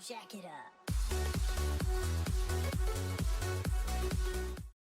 Jack it up.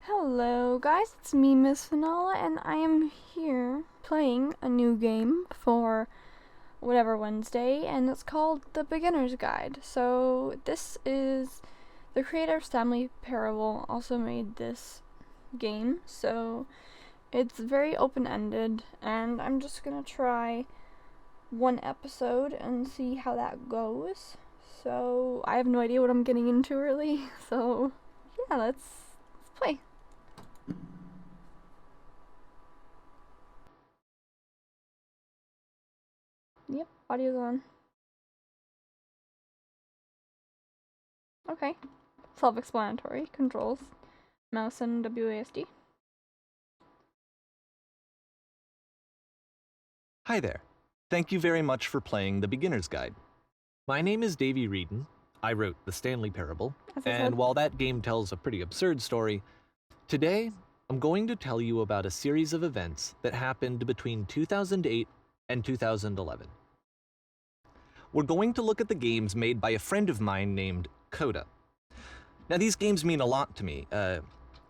Hello guys, it's me, Miss Vanilla, and I am here playing a new game for whatever Wednesday, and it's called The Beginner's Guide. So this is the creator of Stanley Parable also made this game, so it's very open-ended, and I'm just gonna try one episode and see how that goes. So I have no idea what I'm getting into really, so yeah, let's play. Yep, audio's on. Okay. Self-explanatory. Controls. Mouse and WASD. Hi there. Thank you very much for playing The Beginner's Guide. My name is Davey Reedon. I wrote The Stanley Parable, As I and said. while that game tells a pretty absurd story, today I'm going to tell you about a series of events that happened between 2008 and 2011. We're going to look at the games made by a friend of mine named Coda. Now, these games mean a lot to me. I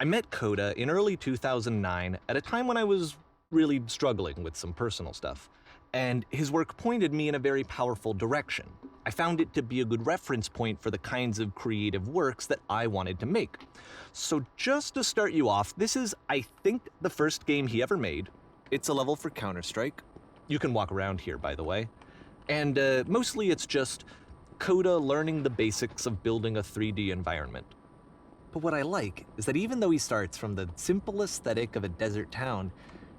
met Coda in early 2009 at a time when I was really struggling with some personal stuff, and his work pointed me in a very powerful direction. I found it to be a good reference point for the kinds of creative works that I wanted to make. So just to start you off, this is, I think, the first game he ever made. It's a level for Counter-Strike. You can walk around here, by the way. And mostly it's just Coda learning the basics of building a 3D environment. But what I like is that even though he starts from the simple aesthetic of a desert town,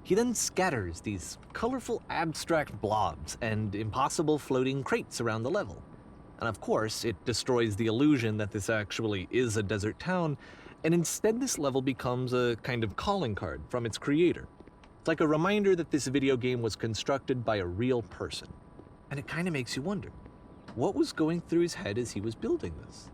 he then scatters these colorful abstract blobs and impossible floating crates around the level. And of course, it destroys the illusion that this actually is a desert town, and instead this level becomes a kind of calling card from its creator. It's like a reminder that this video game was constructed by a real person. And it kind of makes you wonder, what was going through his head as he was building this?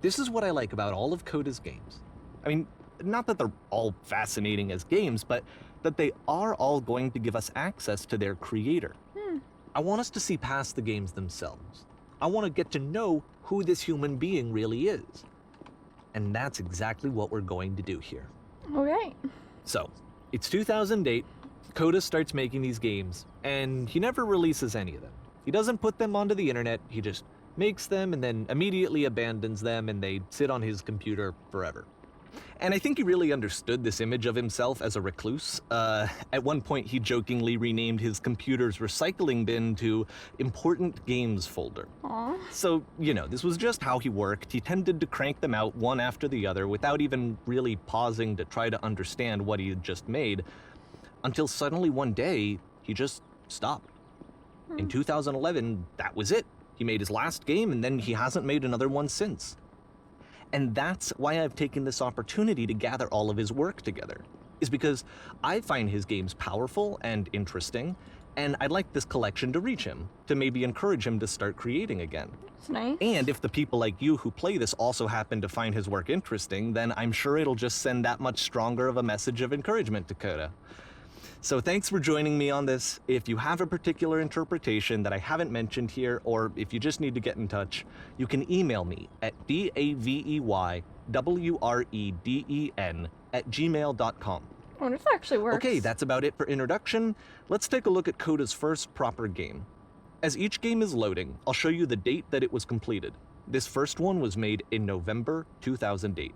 This is what I like about all of Coda's games. I mean, not that they're all fascinating as games, but that they are all going to give us access to their creator. I want us to see past the games themselves. I want to get to know who this human being really is. And that's exactly what we're going to do here. Okay. So, it's 2008, Coda starts making these games, and he never releases any of them. He doesn't put them onto the internet, he just makes them and then immediately abandons them, and they sit on his computer forever. And I think he really understood this image of himself as a recluse. At one point, he jokingly renamed his computer's recycling bin to Important Games Folder. Aw. So, you know, this was just how he worked. He tended to crank them out one after the other without even really pausing to try to understand what he had just made, until suddenly one day, he just stopped. In 2011, that was it. He made his last game, and then he hasn't made another one since. And that's why I've taken this opportunity to gather all of his work together, is because I find his games powerful and interesting, and I'd like this collection to reach him, to maybe encourage him to start creating again. It's nice. And if the people like you who play this also happen to find his work interesting, then I'm sure it'll just send that much stronger of a message of encouragement to Coda. So thanks for joining me on this. If you have a particular interpretation that I haven't mentioned here, or if you just need to get in touch, you can email me at daveywreden@gmail.com. Oh, this actually works. Okay, that's about it for introduction. Let's take a look at Coda's first proper game. As each game is loading, I'll show you the date that it was completed. This first one was made in November 2008.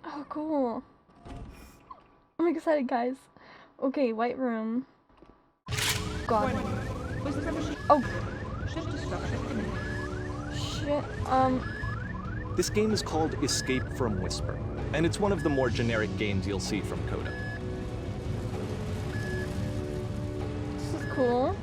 Oh, cool. I'm excited, guys. Okay, white room. God. Oh. Shit. This game is called Escape from Whisper, and it's one of the more generic games you'll see from Coda. This is cool.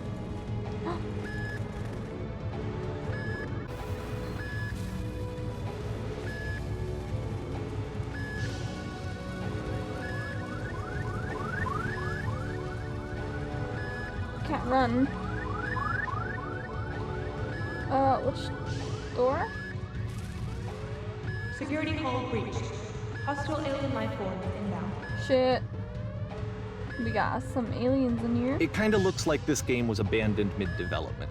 Can't run. Which door? Security hall breached. Hostile alien life form inbound. Shit. We got some aliens in here. It kinda looks like this game was abandoned mid-development.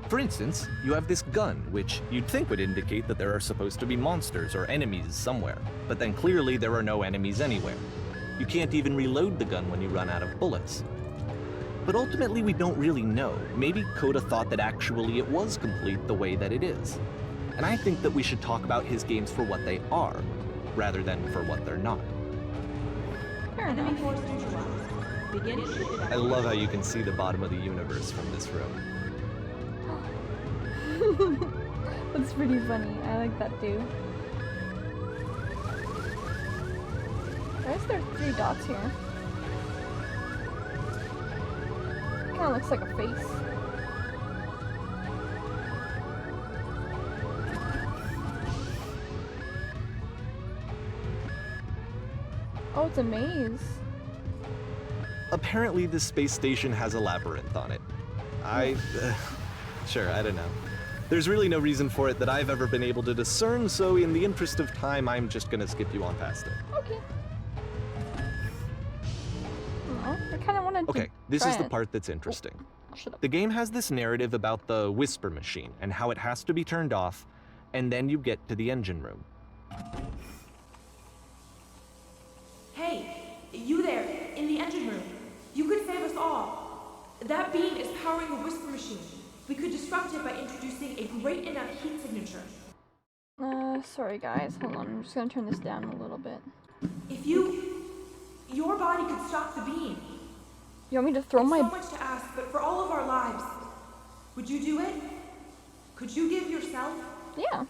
For instance, you have this gun, which you'd think would indicate that there are supposed to be monsters or enemies somewhere, but then clearly there are no enemies anywhere. You can't even reload the gun when you run out of bullets. But ultimately we don't really know. Maybe Coda thought that actually it was complete the way that it is. And I think that we should talk about his games for what they are, rather than for what they're not. Fair Enemy enough. force neutralized. Begin ship I love how you can see the bottom of the universe from this room. That's pretty funny. I like that too. Why is there 3 dots here? Kinda looks like a face. Oh, it's a maze. Apparently this space station has a labyrinth on it. Sure, I don't know. There's really no reason for it that I've ever been able to discern, so in the interest of time, I'm just gonna skip you on past it. Okay. Oh, I kinda wanted to Okay, this try is the it. part that's interesting. Shut up. The game has this narrative about the whisper machine and how it has to be turned off, and then you get to the engine room. Hey, you there, in the engine room. You could save us all. That beam is powering the whisper machine. We could disrupt it by introducing a great enough heat signature. Sorry guys, hold on, I'm just gonna turn this down a little bit. If your body could stop the beam. You want me to throw It's my... so much to ask, but for all of our lives, would you do it? Could you give yourself? Yeah.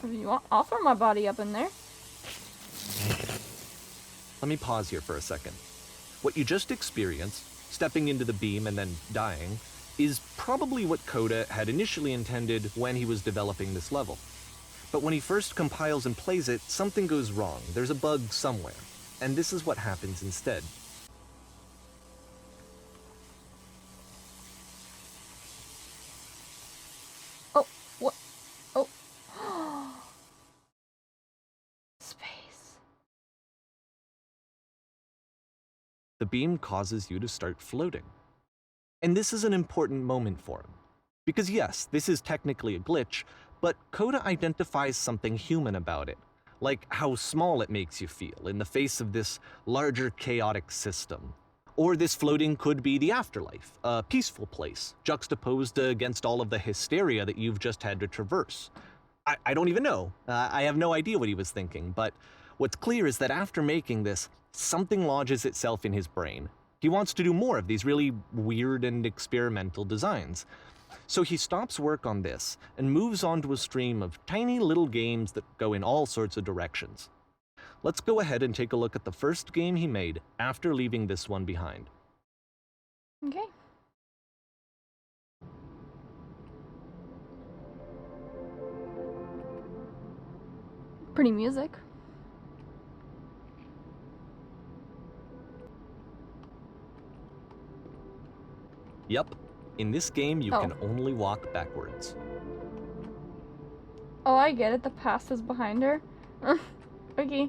If you want, I'll throw my body up in there. Let me pause here for a second. What you just experienced, stepping into the beam and then dying, is probably what Coda had initially intended when he was developing this level. But when he first compiles and plays it, something goes wrong. There's a bug somewhere. And this is what happens instead. Oh, what? Oh. Space. The beam causes you to start floating. And this is an important moment for him. Because yes, this is technically a glitch, but Coda identifies something human about it, like how small it makes you feel in the face of this larger chaotic system. Or this floating could be the afterlife, a peaceful place, juxtaposed against all of the hysteria that you've just had to traverse. I don't even know. I have no idea what he was thinking, but what's clear is that after making this, something lodges itself in his brain. He wants to do more of these really weird and experimental designs. So he stops work on this and moves on to a stream of tiny little games that go in all sorts of directions. Let's go ahead and take a look at the first game he made after leaving this one behind. Okay. Pretty music. Yep, in this game you Oh. can only walk backwards. Oh, I get it. The past is behind her. Okay.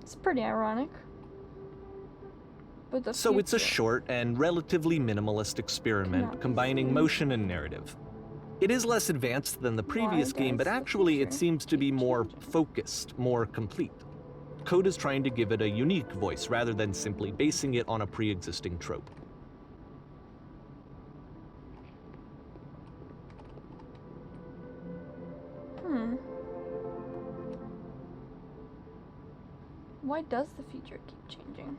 It's pretty ironic. But the So it's a future- short and relatively minimalist experiment Cannot be combining seen. motion and narrative. It is less advanced than the previous game, but does the actually it future seems to be keep more changing? focused, more complete. Coda's trying to give it a unique voice rather than simply basing it on a pre-existing trope. Why does the future keep changing?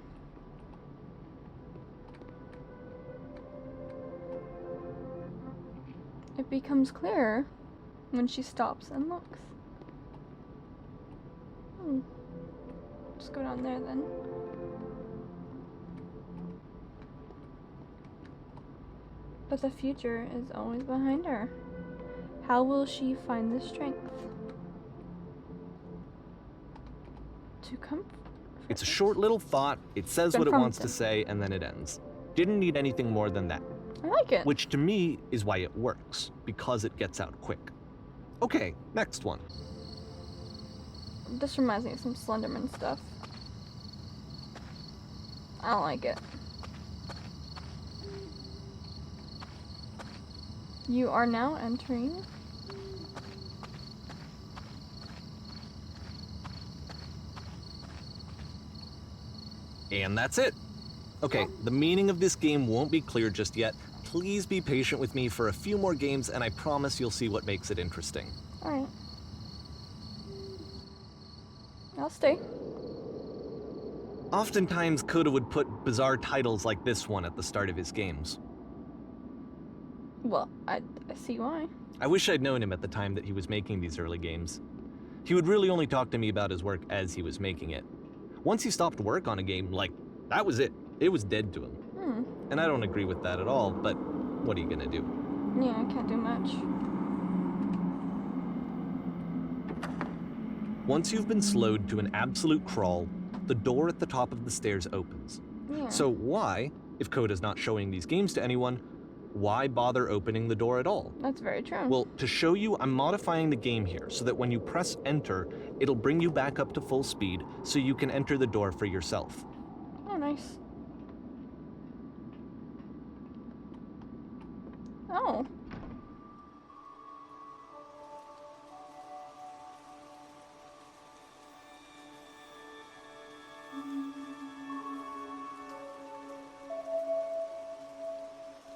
It becomes clearer when she stops and looks. Just go down there then. But the future is always behind her. How will she find the strength to comfort? It's a short little thought, it says what it Confront wants to them. say, and then it ends. Didn't need anything more than that. I like it. Which to me is why it works, because it gets out quick. Okay, next one. This reminds me of some Slenderman stuff. I don't like it. You are now entering. And that's it. Okay, the meaning of this game won't be clear just yet. Please be patient with me for a few more games, and I promise you'll see what makes it interesting. Alright. I'll stay. Oftentimes, Coda would put bizarre titles like this one at the start of his games. Well, I see why. I wish I'd known him at the time that he was making these early games. He would really only talk to me about his work as he was making it. Once he stopped work on a game, like, that was it. It was dead to him. And I don't agree with that at all, but what are you gonna do? Yeah, I can't do much. Once you've been slowed to an absolute crawl, the door at the top of the stairs opens. Yeah. So why, if Coda's not showing these games to anyone, why bother opening the door at all? That's very true. Well, to show you, I'm modifying the game here so that when you press enter, it'll bring you back up to full speed so you can enter the door for yourself. Oh, nice. Oh.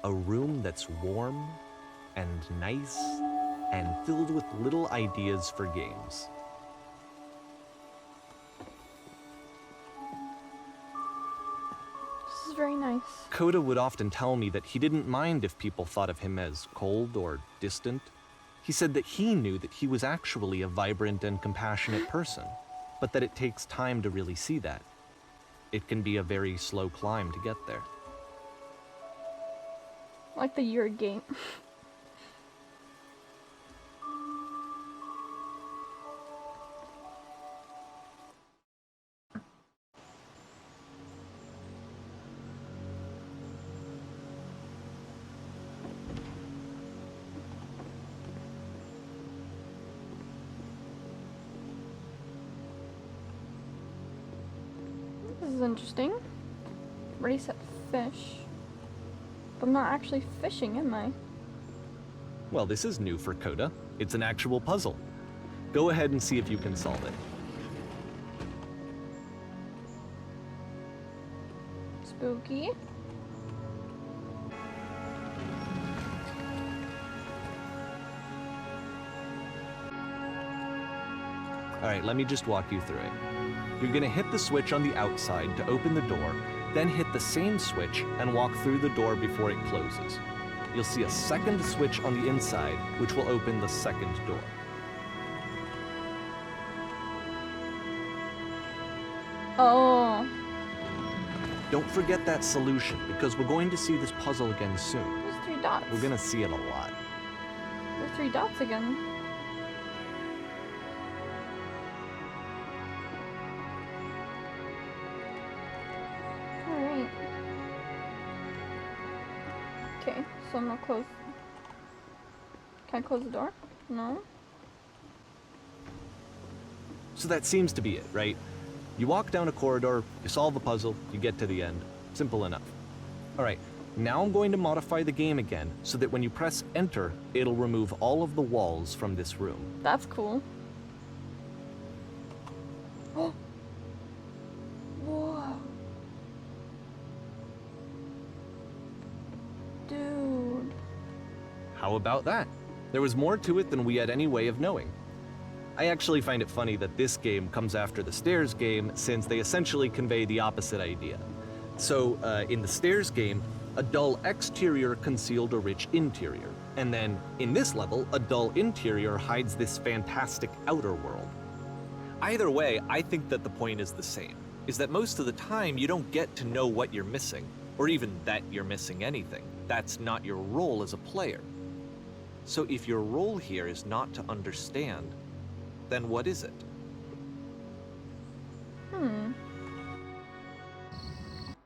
A room that's warm and nice and filled with little ideas for games. This is very nice. Coda would often tell me that he didn't mind if people thought of him as cold or distant. He said that he knew that he was actually a vibrant and compassionate person, but that it takes time to really see that. It can be a very slow climb to get there. Like the year game. This is interesting. Ready, set, fish. But I'm not actually fishing, am I? Well, this is new for Coda. It's an actual puzzle. Go ahead and see if you can solve it. Spooky. Alright, let me just walk you through it. You're gonna hit the switch on the outside to open the door, then hit the same switch and walk through the door before it closes. You'll see a second switch on the inside, which will open the second door. Oh. Don't forget that solution, because we're going to see this puzzle again soon. There's 3 dots. We're gonna see it a lot. There's 3 dots again. Alright. Okay, so I'm gonna close. Can I close the door? No? So that seems to be it, right? You walk down a corridor, you solve a puzzle, you get to the end. Simple enough. Alright, now I'm going to modify the game again so that when you press enter, it'll remove all of the walls from this room. That's cool. Oh! Whoa! Dude. How about that? There was more to it than we had any way of knowing. I actually find it funny that this game comes after the Stairs game, since they essentially convey the opposite idea. So, in the Stairs game, a dull exterior concealed a rich interior. And then, in this level, a dull interior hides this fantastic outer world. Either way, I think that the point is the same, is that most of the time you don't get to know what you're missing, or even that you're missing anything. That's not your role as a player. So if your role here is not to understand, then what is it?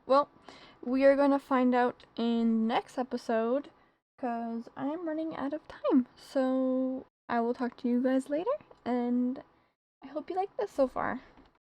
Well, we are gonna find out in next episode, because I'm running out of time. So I will talk to you guys later, and I hope you like this so far.